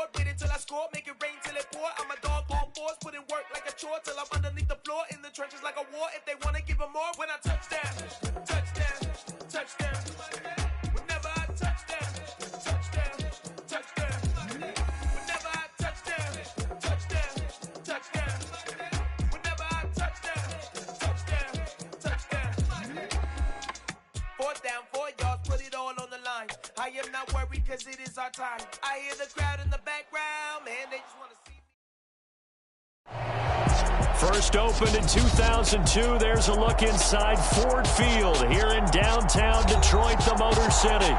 board, waiting till I score, make it rain till it pour. I'm a dog on force, put in work like a chore till I'm underneath the floor, in the trenches like a war. If they wanna give them more, when I touch down, touchdown, touchdown. Whenever I touch down, touchdown, touchdown. Whenever I touch down, touchdown, touchdown. Whenever I touch down, touchdown, touchdown. 4th down, 4 yards, put it all on the line. I am not worried cause it is our time. I hear the crowd in the background, man, they just want to see me. First opened in 2002. There's a look inside Ford Field here in downtown Detroit, the Motor City.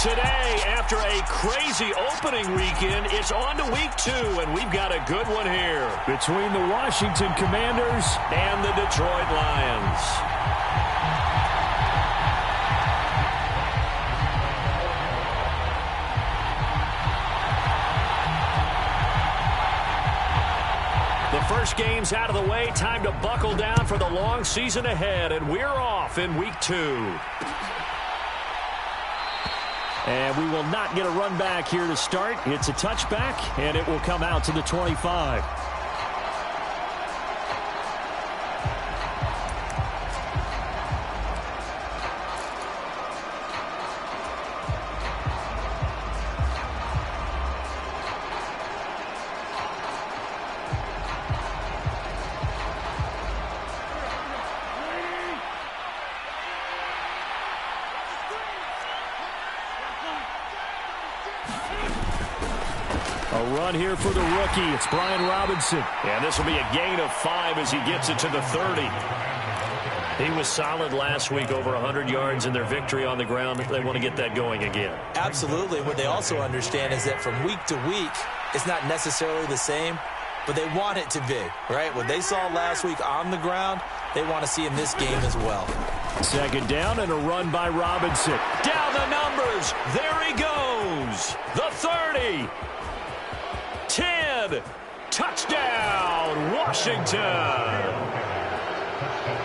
Today, after a crazy opening weekend, it's on to week 2, and we've got a good one here between the Washington Commanders and the Detroit Lions. The first game's out of the way. Time to buckle down for the long season ahead, and we're off in week 2. And we will not get a run back here to start. It's a touchback, and it will come out to the 25. A run here for the rookie. It's Brian Robinson. And this will be a gain of 5 as he gets it to the 30. He was solid last week, over 100 yards in their victory on the ground. They want to get that going again. Absolutely. What they also understand is that from week to week, it's not necessarily the same, but they want it to be, right? What they saw last week on the ground, they want to see in this game as well. Second down and a run by Robinson. Down the numbers. There he goes. The 30. 10. Touchdown, Washington.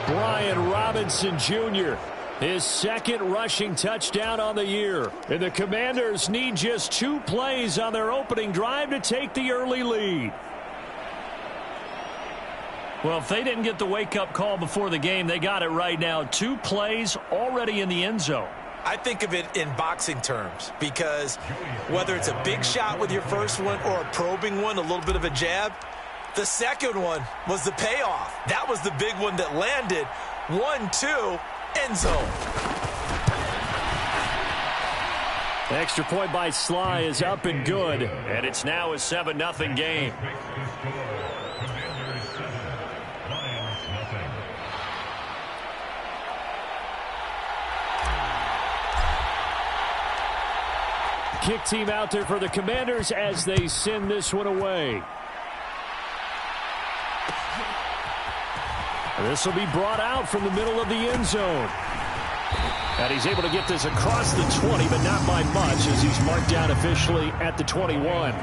Brian Robinson Jr., his second rushing touchdown on the year. And the Commanders need just 2 plays on their opening drive to take the early lead. Well, if they didn't get the wake-up call before the game, they got it right now. 2 plays already in the end zone. I think of it in boxing terms, because whether it's a big shot with your first one or a probing one, a little bit of a jab, the second one was the payoff. That was the big one that landed. 1-2, end zone. The extra point by Sly is up and good, and it's now a 7-0 game. Kick team out there for the Commanders as they send this one away. This will be brought out from the middle of the end zone. And he's able to get this across the 20, but not by much, as he's marked down officially at the 21.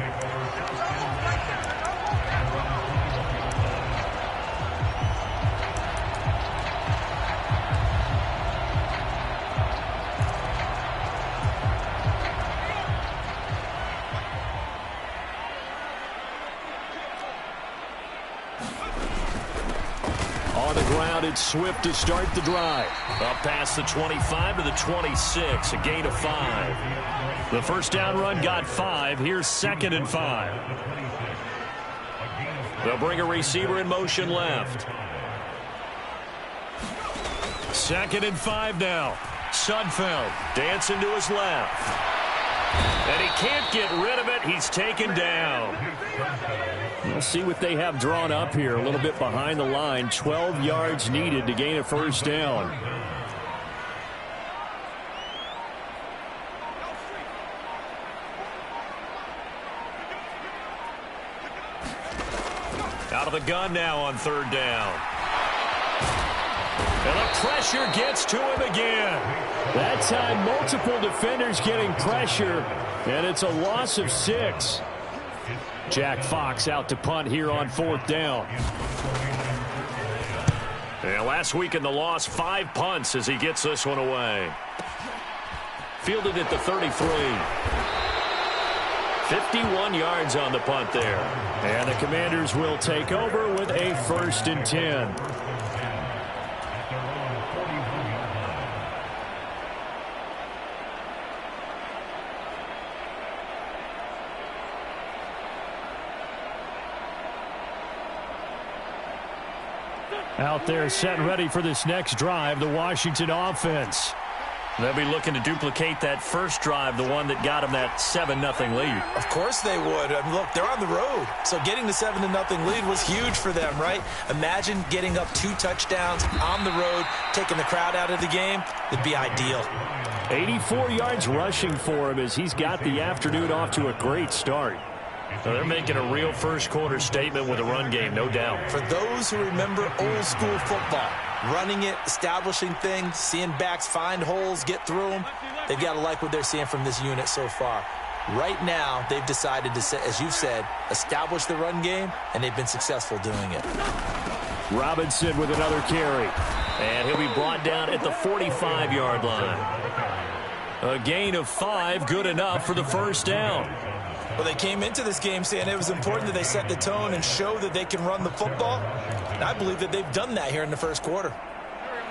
It's Swift to start the drive. Up past the 25 to the 26, a gain of 5. The first down run got 5. Here's 2nd and 5. They'll bring a receiver in motion left. 2nd and 5 now. Sudfeld dancing to his left. And he can't get rid of it. He's taken down. We'll see what they have drawn up here. A little bit behind the line. 12 yards needed to gain a first down. Out of the gun now on 3rd down. And the pressure gets to him again. That time, multiple defenders getting pressure, and it's a loss of 6. Jack Fox out to punt here on 4th down. And last week in the loss, 5 punts as he gets this one away. Fielded at the 33. 51 yards on the punt there. And the Commanders will take over with a 1st and 10. Out there set and ready for this next drive, the Washington offense. They'll be looking to duplicate that first drive, the one that got them that 7-0 lead. Of course they would. I mean, look, they're on the road. So getting the 7-0 lead was huge for them, right? Imagine getting up 2 touchdowns on the road, taking the crowd out of the game. It'd be ideal. 84 yards rushing for him as he's got the afternoon off to a great start. So they're making a real first-quarter statement with a run game, no doubt. For those who remember old-school football, running it, establishing things, seeing backs find holes, get through them, they've got to like what they're seeing from this unit so far. Right now, they've decided to, as you've said, establish the run game, and they've been successful doing it. Robinson with another carry. And he'll be brought down at the 45-yard line. A gain of 5, good enough for the first down. Well, they came into this game saying it was important that they set the tone and show that they can run the football. And I believe that they've done that here in the first quarter.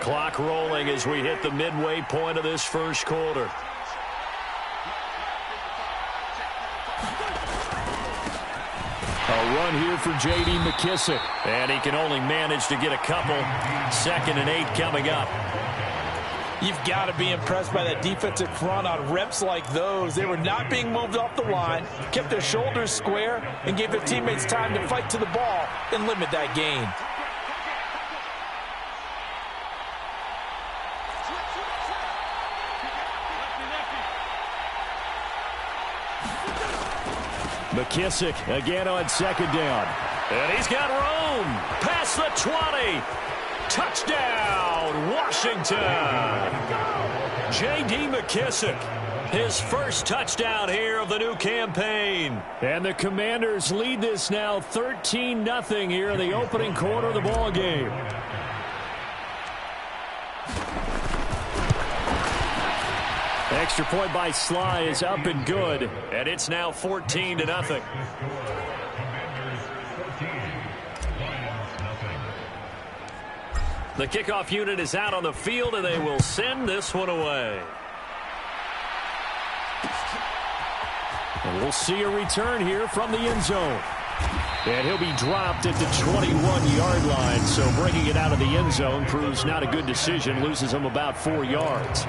Clock rolling as we hit the midway point of this first quarter. A run here for J.D. McKissick. And he can only manage to get a couple. 2nd and 8 coming up. You've got to be impressed by that defensive front on reps like those. They were not being moved off the line, kept their shoulders square, and gave their teammates time to fight to the ball and limit that gain. McKissick again on 2nd down. And he's got room. Past the 20. Touchdown, Washington. J.D. McKissick, his first touchdown here of the new campaign. And the Commanders lead this now 13-0 here in the opening quarter of the ball game. Extra point by Sly is up and good, and it's now 14-0. The kickoff unit is out on the field, and they will send this one away. And we'll see a return here from the end zone. And he'll be dropped at the 21-yard line, so bringing it out of the end zone proves not a good decision, loses him about 4 yards.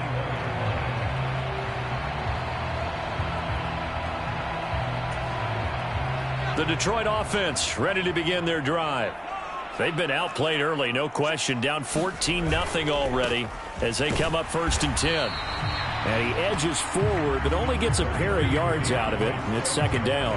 The Detroit offense ready to begin their drive. They've been outplayed early, no question. Down 14-0 already as they come up 1st and 10. And he edges forward, but only gets a pair of yards out of it, and it's 2nd down.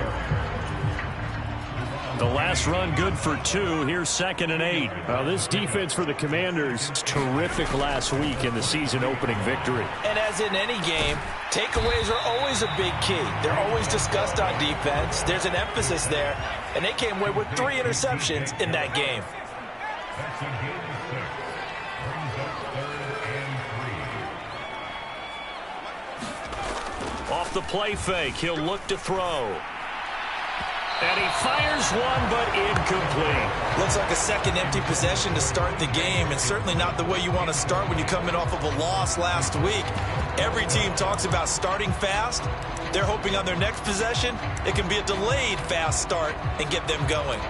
The last run good for 2. Here's 2nd and 8. This defense for the Commanders, terrific last week in the season-opening victory. And as in any game, takeaways are always a big key. They're always discussed on defense. There's an emphasis there, and they came away with 3 interceptions in that game. Off the play fake, he'll look to throw. And he fires one, but incomplete. Looks like a second empty possession to start the game, and certainly not the way you want to start when you're coming off of a loss last week. Every team talks about starting fast. They're hoping on their next possession, it can be a delayed fast start and get them going.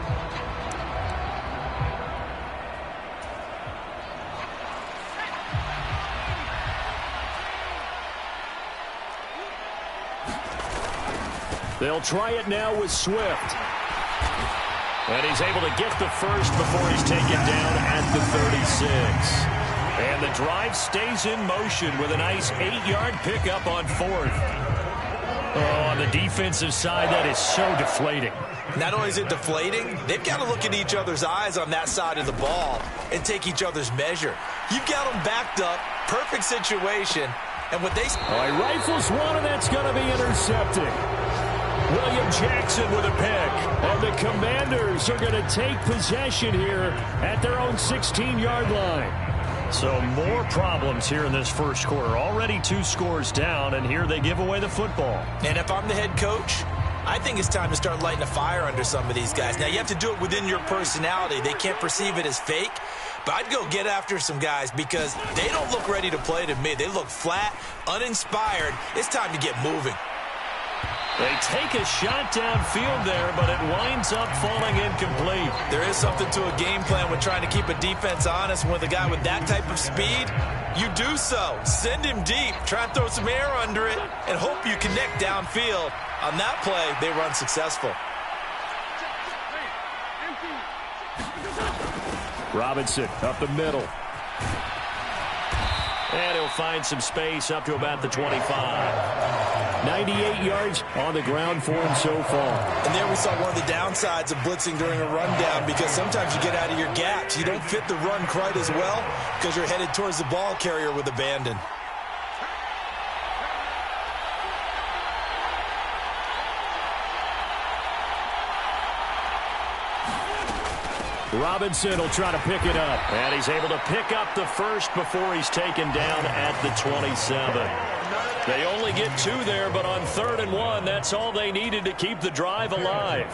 They'll try it now with Swift. And he's able to get the first before he's taken down at the 36. And the drive stays in motion with a nice 8-yard pickup on 4th. Oh, on the defensive side, that is so deflating. Not only is it deflating, they've got to look in each other's eyes on that side of the ball and take each other's measure. You've got them backed up, perfect situation, and what they... Oh, he rifles one, and that's going to be intercepted. William Jackson with a pick. And the Commanders are going to take possession here at their own 16-yard line. So more problems here in this first quarter. Already 2 scores down, and here they give away the football. And if I'm the head coach, I think it's time to start lighting a fire under some of these guys. Now, you have to do it within your personality. They can't perceive it as fake. But I'd go get after some guys because they don't look ready to play to me. They look flat, uninspired. It's time to get moving. They take a shot downfield there, but it winds up falling incomplete. There is something to a game plan with trying to keep a defense honest. With a guy with that type of speed, you do so. Send him deep. Try and throw some air under it and hope you connect downfield. On that play, they run successful. Robinson up the middle. And he'll find some space up to about the 25. 98 yards on the ground for him so far. And there we saw one of the downsides of blitzing during a rundown, because sometimes you get out of your gaps. You don't fit the run quite as well because you're headed towards the ball carrier with abandon. Robinson will try to pick it up. And he's able to pick up the first before he's taken down at the 27. They only get 2 there, but on 3rd and 1, that's all they needed to keep the drive alive.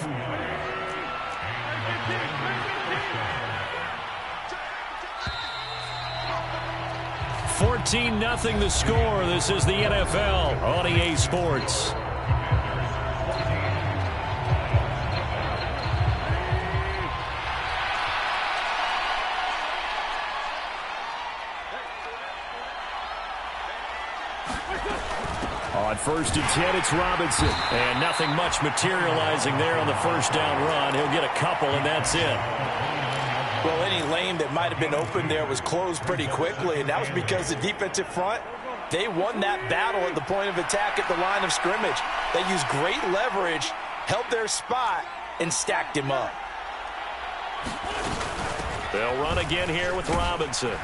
$14-0 the score. This is the NFL on EA Sports. On 1st and 10, it's Robinson. And nothing much materializing there on the first down run. He'll get a couple, and that's it. Well, any lane that might have been open there was closed pretty quickly, and that was because the defensive front, they won that battle at the point of attack at the line of scrimmage. They used great leverage, held their spot, and stacked him up. They'll run again here with Robinson.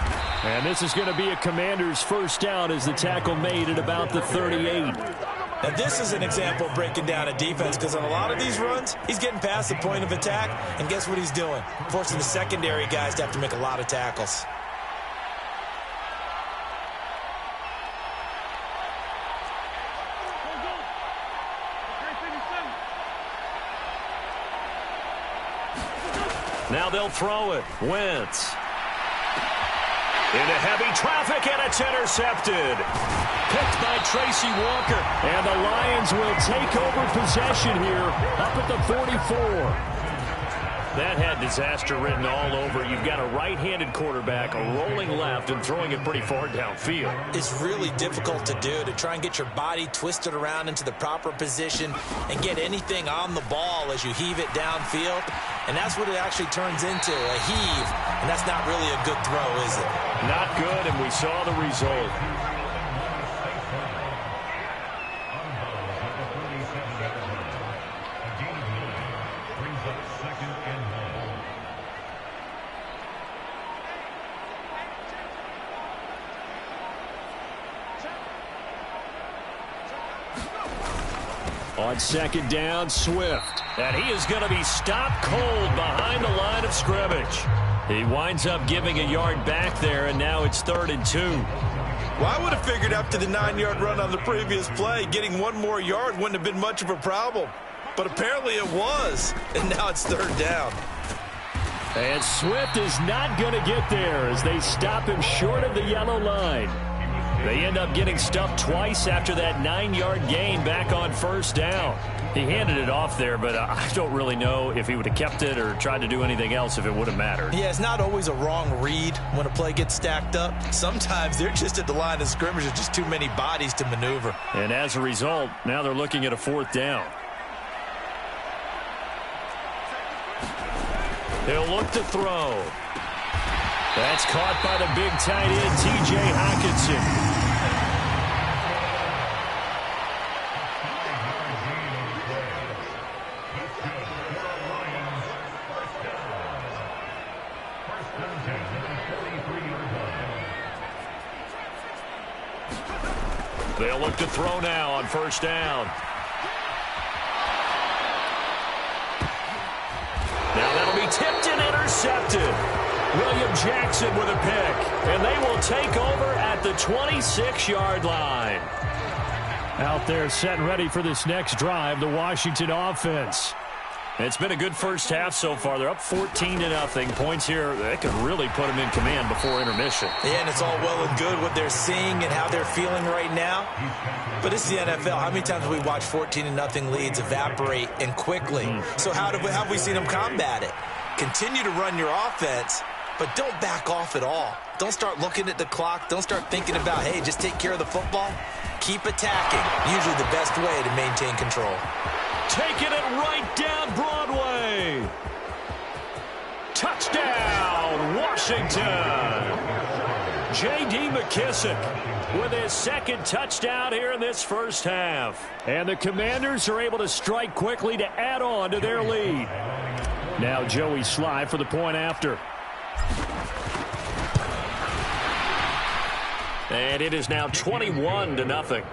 And this is going to be a Commander's first down as the tackle made at about the 38. Now, this is an example of breaking down a defense, because on a lot of these runs, he's getting past the point of attack, and guess what he's doing? Forcing the secondary guys to have to make a lot of tackles. Now they'll throw it. Wentz. Into heavy traffic, and it's intercepted. Picked by Tracy Walker. And the Lions will take over possession here up at the 44. That had disaster written all over. You've got a right-handed quarterback rolling left and throwing it pretty far downfield. It's really difficult to do, to try and get your body twisted around into the proper position and get anything on the ball as you heave it downfield. And that's what it actually turns into, a heave. And that's not really a good throw, is it? Not good, and we saw the result. On 2nd down, Swift. And he is going to be stopped cold behind the line of scrimmage. He winds up giving a yard back there, and now it's 3rd and 2. Well, I would have figured after the 9-yard run on the previous play, getting 1 more yard wouldn't have been much of a problem. But apparently it was, and now it's 3rd down. And Swift is not going to get there as they stop him short of the yellow line. They end up getting stuffed twice after that 9-yard gain back on 1st down. He handed it off there, but I don't really know if he would have kept it or tried to do anything else if it would have mattered. Yeah, it's not always a wrong read when a play gets stacked up. Sometimes they're just at the line of scrimmage. There's just too many bodies to maneuver. And as a result, now they're looking at a 4th down. He'll look to throw. That's caught by the big tight end, T.J. Hockenson. They'll look to throw now on 1st down. Now that'll be tipped and intercepted. William Jackson with a pick, and they will take over at the 26-yard line. Out there set and ready for this next drive, the Washington offense. It's been a good first half so far. They're up 14-0. Points here, they could really put them in command before intermission. Yeah, and it's all well and good what they're seeing and how they're feeling right now. But it's the NFL. How many times have we watched 14-0 leads evaporate and quickly? So how have we seen them combat it? Continue to run your offense, but don't back off at all. Don't start looking at the clock. Don't start thinking about, hey, just take care of the football. Keep attacking. Usually the best way to maintain control. Taking it right down Broadway. Touchdown, Washington. J.D. McKissick with his second touchdown here in this first half. And the Commanders are able to strike quickly to add on to their lead. Now Joey Sly for the point after. And it is now 21-0.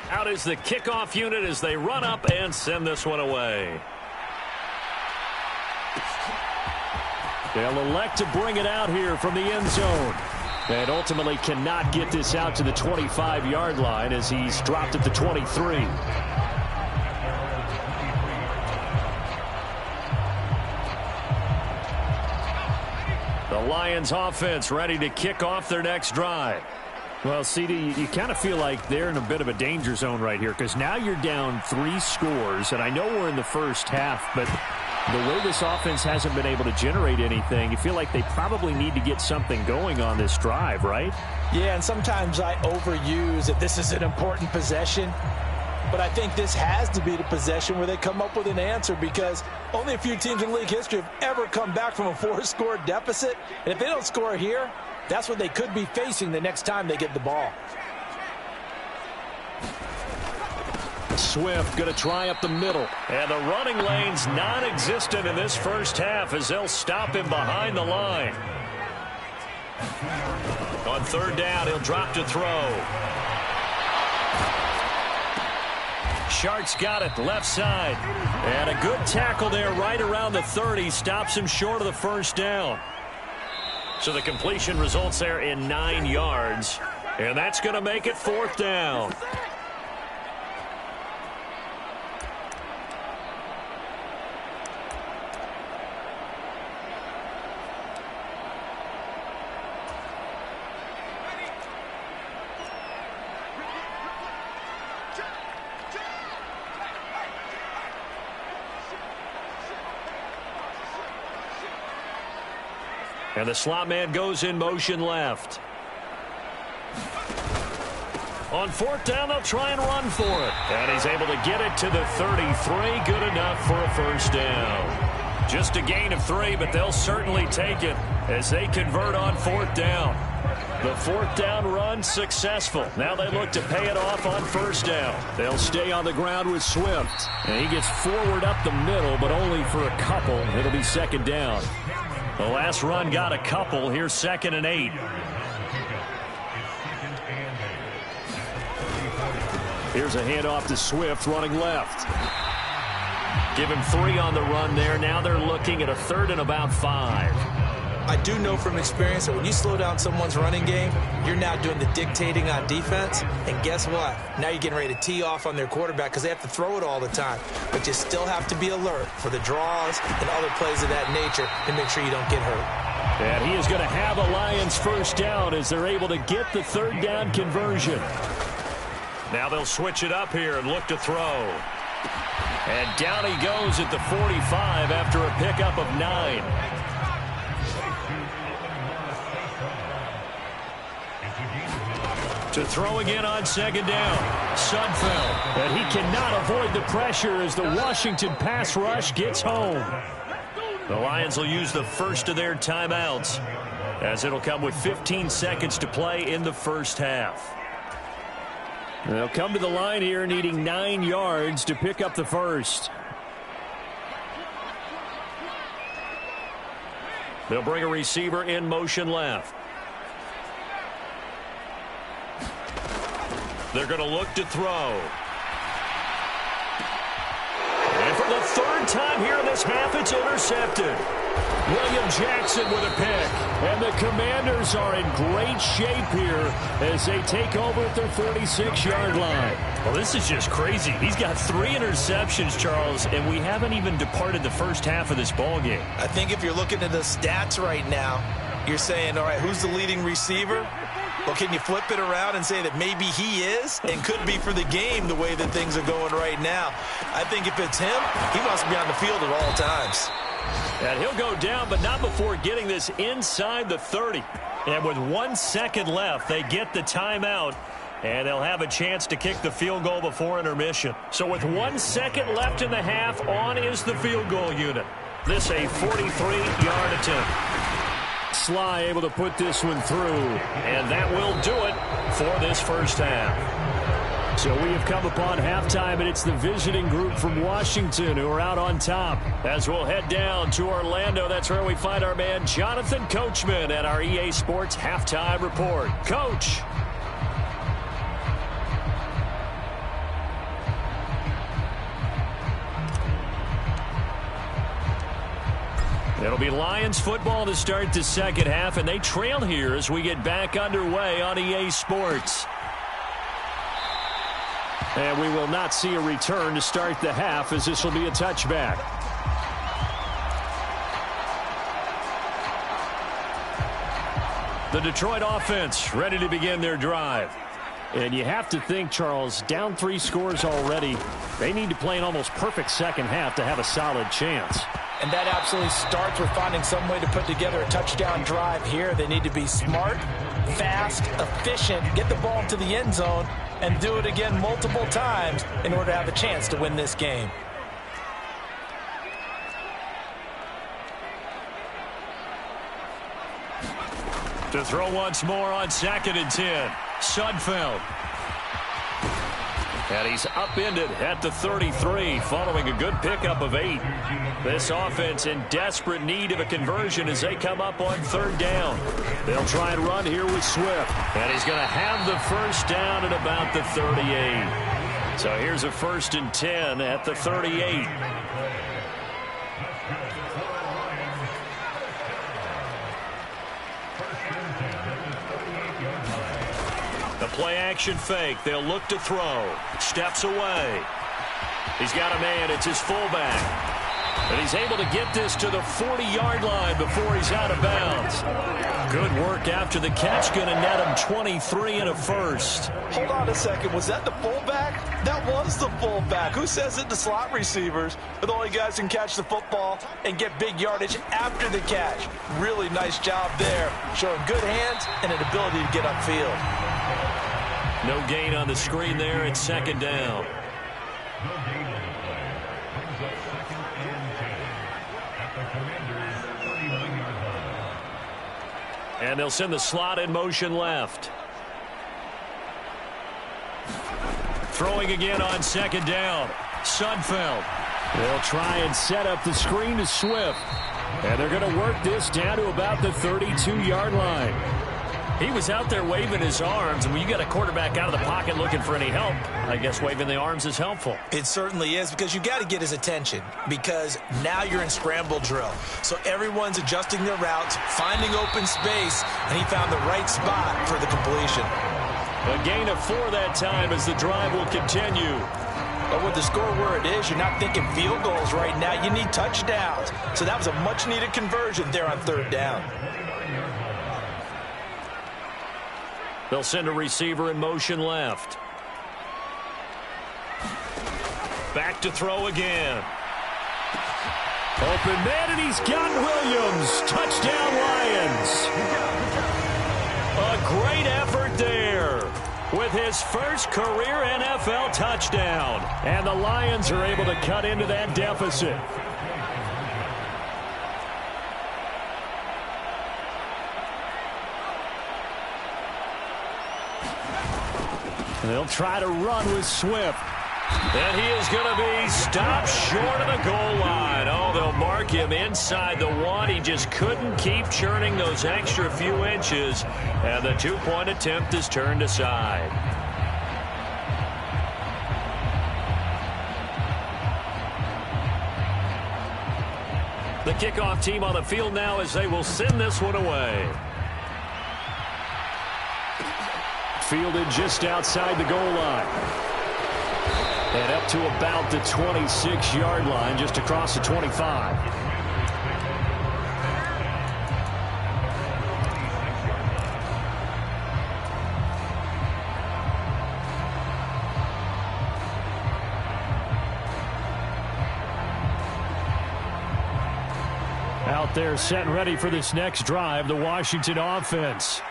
Out is the kickoff unit as they run up and send this one away. They'll elect to bring it out here from the end zone. And ultimately cannot get this out to the 25-yard line as he's dropped at the 23. The Lions offense ready to kick off their next drive. Well, CD, you kind of feel like they're in a bit of a danger zone right here because now you're down 3 scores, and I know we're in the first half, but the way this offense hasn't been able to generate anything, you feel like they probably need to get something going on this drive, right? Yeah, and sometimes I overuse that this is an important possession, but I think this has to be the possession where they come up with an answer because only a few teams in league history have ever come back from a 4-score deficit, and if they don't score here, that's what they could be facing the next time they get the ball. Swift going to try up the middle. And the running lane's non-existent in this first half as they'll stop him behind the line. On third down, he'll drop to throw. Shark's got it left side. And a good tackle there right around the 30. Stops him short of the first down. So the completion results there in 9 yards. And that's going to make it fourth down. And the slot man goes in motion left. On fourth down, they'll try and run for it. And he's able to get it to the 33. Good enough for a first down. Just a gain of 3, but they'll certainly take it as they convert on fourth down. The fourth down run successful. Now they look to pay it off on first down. They'll stay on the ground with Swift. And he gets forward up the middle, but only for a couple. It'll be second down. The last run got a couple. Here's 2nd and 8. Here's a handoff to Swift running left. Give him 3 on the run there. Now they're looking at a 3rd and about 5. I do know from experience that when you slow down someone's running game, you're now doing the dictating on defense. And guess what? Now you're getting ready to tee off on their quarterback because they have to throw it all the time. But you still have to be alert for the draws and other plays of that nature to make sure you don't get hurt. And he is going to have a Lions first down as they're able to get the 3rd down conversion. Now they'll switch it up here and look to throw. And down he goes at the 45 after a pickup of 9. To throw again on second down. Sudfeld. And he cannot avoid the pressure as the Washington pass rush gets home. The Lions will use the first of their timeouts as it'll come with 15 seconds to play in the first half. They'll come to the line here needing 9 yards to pick up the first. They'll bring a receiver in motion left. They're going to look to throw. And for the 3rd time here in this pass, half, it's intercepted. William Jackson with a pick. And the Commanders are in great shape here as they take over at their 46-yard line. Well, this is just crazy. He's got 3 interceptions, Charles, and we haven't even departed the first half of this ball game. I think if you're looking at the stats right now, you're saying, all right, who's the leading receiver? Well, can you flip it around and say that maybe he is and could be for the game the way that things are going right now? I think if it's him, he must be on the field at all times. And he'll go down, but not before getting this inside the 30. And with 1 second left, they get the timeout, and they'll have a chance to kick the field goal before intermission. So with 1 second left in the half, on is the field goal unit. This a 43-yard attempt. Sly able to put this one through, and that will do it for this first half. So we have come upon halftime, and it's the visiting group from Washington who are out on top. As we'll head down to Orlando, that's where we find our man Jonathan Coachman at our EA Sports Halftime Report. Coach. It'll be Lions football to start the second half, and they trail here as we get back underway on EA Sports. And we will not see a return to start the half, as this will be a touchback. The Detroit offense ready to begin their drive. And you have to think, Charles, down 3 scores already. They need to play an almost perfect second half to have a solid chance. And that absolutely starts with finding some way to put together a touchdown drive here. They need to be smart, fast, efficient, get the ball into the end zone, and do it again multiple times in order to have a chance to win this game. To throw once more on 2nd and 10. Sudfeld. And he's upended at the 33 following a good pickup of 8. This offense in desperate need of a conversion as they come up on 3rd down. They'll try and run here with Swift. And he's going to have the first down at about the 38. So here's a 1st and 10 at the 38. Play action fake. They'll look to throw. Steps away. He's got a man. It's his fullback. And he's able to get this to the 40-yard line before he's out of bounds. Good work after the catch. Going to net him 23 and a first. Hold on a second. Was that the fullback? That was the fullback. Who says it to slot receivers? But the only guys can catch the football and get big yardage after the catch. Really nice job there. Showing good hands and an ability to get upfield. No gain on the screen there. It's 2nd down. And they'll send the slot in motion left. Throwing again on 2nd down. Sudfeld. They'll try and set up the screen to Swift. And they're going to work this down to about the 32-yard line. He was out there waving his arms, and when you got a quarterback out of the pocket looking for any help, I guess waving the arms is helpful. It certainly is, because you got to get his attention, because now you're in scramble drill. So everyone's adjusting their routes, finding open space, and he found the right spot for the completion. A gain of 4 that time as the drive will continue. But with the score where it is, you're not thinking field goals right now. You need touchdowns. So that was a much-needed conversion there on 3rd down. They'll send a receiver in motion left. Back to throw again. Open man, and he's got Williams. Touchdown, Lions. A great effort there with his first career NFL touchdown. And the Lions are able to cut into that deficit. They'll try to run with Swift. And he is going to be stopped short of the goal line. Oh, they'll mark him inside the 1. He just couldn't keep churning those extra few inches. And the 2-point attempt is turned aside. The kickoff team on the field now as they will send this one away. Fielded just outside the goal line. And up to about the 26-yard line, just across the 25. Out there set and ready for this next drive, the Washington offense.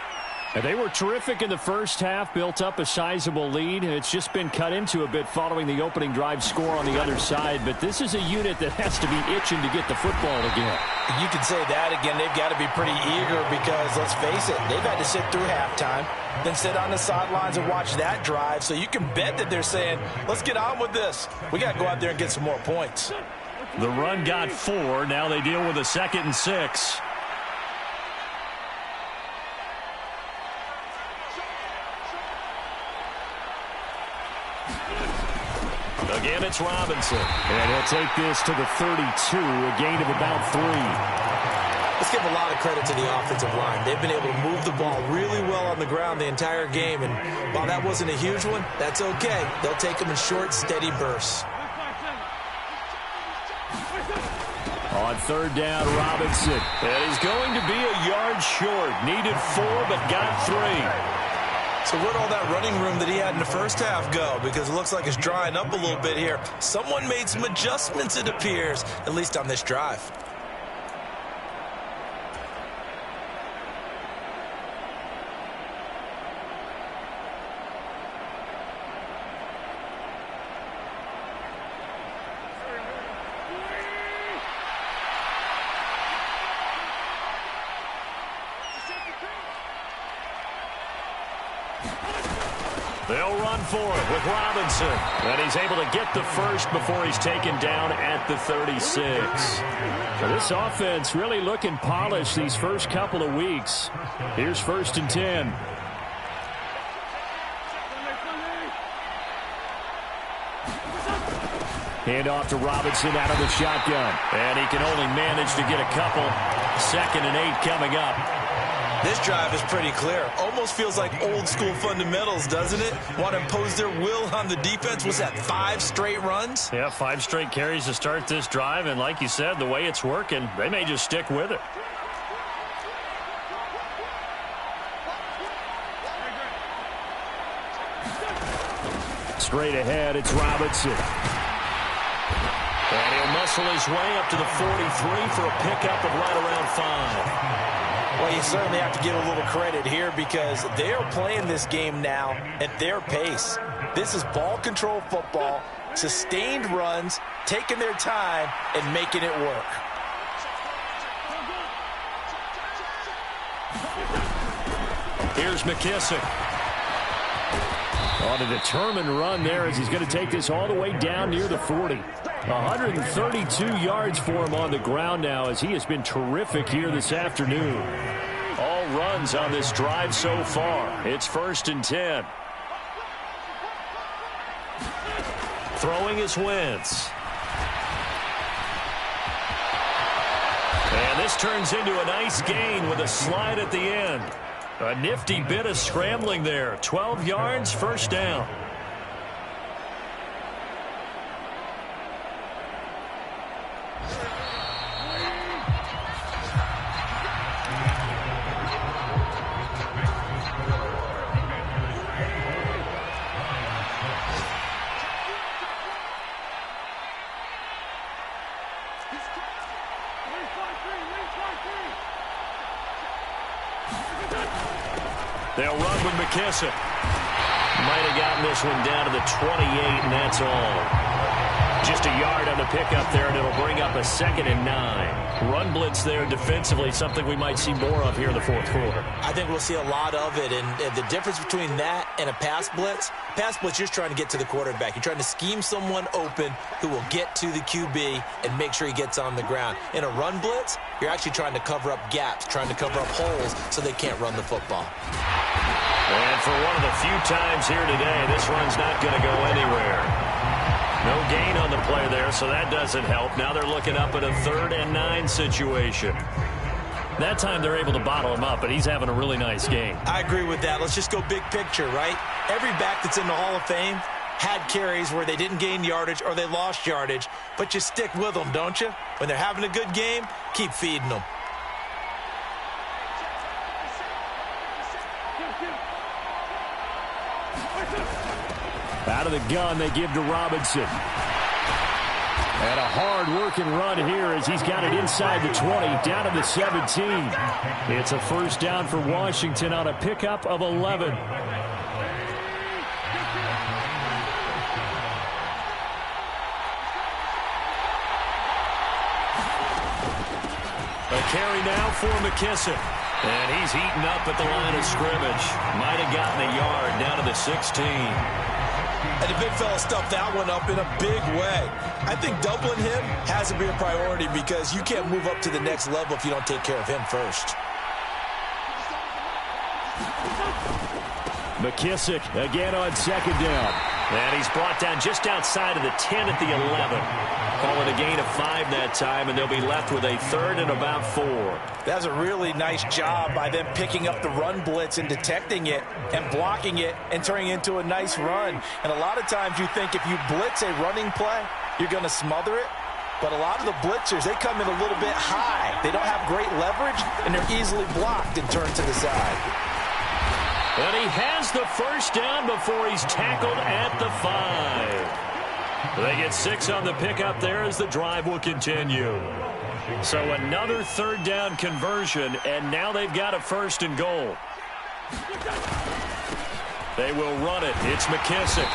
And they were terrific in the first half, built up a sizable lead. It's just been cut into a bit following the opening drive score on the other side. But this is a unit that has to be itching to get the football again. You can say that again. They've got to be pretty eager because, let's face it, they've had to sit through halftime, then sit on the sidelines and watch that drive. So you can bet that they're saying, let's get on with this. We got to go out there and get some more points. The run got 4. Now they deal with a 2nd and 6. Again, it's Robinson. And he'll take this to the 32, a gain of about 3. Let's give a lot of credit to the offensive line. They've been able to move the ball really well on the ground the entire game. And while that wasn't a huge one, that's okay. They'll take them in short, steady bursts. On 3rd down, Robinson. And he's going to be a yard short. Needed 4, but got 3. So where'd all that running room that he had in the first half go? Because it looks like it's drying up a little bit here. Someone made some adjustments, it appears, at least on this drive. They'll run for it with Robinson. And he's able to get the first before he's taken down at the 36. So this offense really looking polished these first couple of weeks. Here's 1st and 10. Hand off to Robinson out of the shotgun. And he can only manage to get a couple. 2nd and 8 coming up. This drive is pretty clear. Almost feels like old school fundamentals, doesn't it? Want to impose their will on the defense. Was that 5 straight runs? Yeah, 5 straight carries to start this drive. And like you said, the way it's working, they may just stick with it. Straight ahead, it's Robinson. And he'll muscle his way up to the 43 for a pickup of right around 5. Well, you certainly have to give a little credit here because they are playing this game now at their pace. This is ball control football, sustained runs, taking their time, and making it work. Here's McKissick. On a determined run there as he's going to take this all the way down near the 40. 132 yards for him on the ground now as he has been terrific here this afternoon. All runs on this drive so far. It's 1st and 10. Throwing is Wentz. And this turns into a nice gain with a slide at the end. A nifty bit of scrambling there. 12 yards, 1st down. They'll run with McKissick. Might have gotten this one down to the 28, and that's all. Just a yard on the pickup there, and it'll bring up a 2nd and 9. Run blitz there defensively, something we might see more of here in the 4th quarter. I think we'll see a lot of it, and the difference between that and a pass blitz, you're just trying to get to the quarterback. You're trying to scheme someone open who will get to the QB and make sure he gets on the ground. In a run blitz, you're actually trying to cover up gaps, trying to cover up holes so they can't run the football. And for one of the few times here today, this run's not going to go anywhere. No gain on the play there, so that doesn't help. Now they're looking up at a 3rd and 9 situation. That time they're able to bottle him up, but he's having a really nice game. I agree with that. Let's just go big picture, right? Every back that's in the Hall of Fame had carries where they didn't gain yardage or they lost yardage, but you stick with them, don't you? When they're having a good game, keep feeding them. Out of the gun, they give to Robinson. And a hard-working run here as he's got it inside the 20, down to the 17. It's a first down for Washington on a pickup of 11. A carry now for McKissick. And he's eaten up at the line of scrimmage. Might have gotten a yard down to the 16. And the big fella stuffed that one up in a big way. I think doubling him has to be a priority because you can't move up to the next level if you don't take care of him first. McKissick again on 2nd down. And he's brought down just outside of the 10 at the 11. Call it a gain of 5 that time, and they'll be left with a 3rd and about 4. That's a really nice job by them picking up the run blitz and detecting it and blocking it and turning it into a nice run. And a lot of times you think if you blitz a running play, you're going to smother it. But a lot of the blitzers, they come in a little bit high. They don't have great leverage, and they're easily blocked and turned to the side. And he has the first down before he's tackled at the 5. They get 6 on the pickup there as the drive will continue. So another 3rd down conversion, and now they've got a 1st and goal. They will run it. It's McKissick.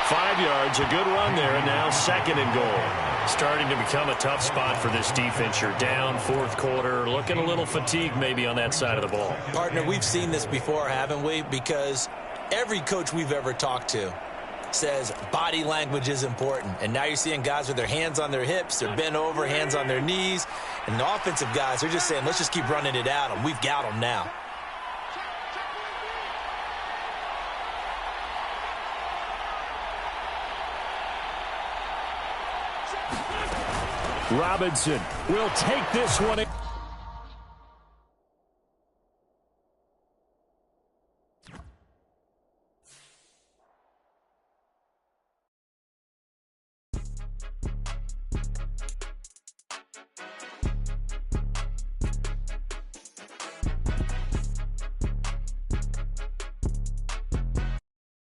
5 yards, a good run there, and now 2nd and goal. Starting to become a tough spot for this defense. You're down 4th quarter, looking a little fatigued maybe on that side of the ball. Partner, we've seen this before, haven't we? Because every coach we've ever talked to says body language is important. And now you're seeing guys with their hands on their hips, they're bent over, hands on their knees. And the offensive guys, they're just saying, let's just keep running it at them. We've got them now. Robinson will take this one.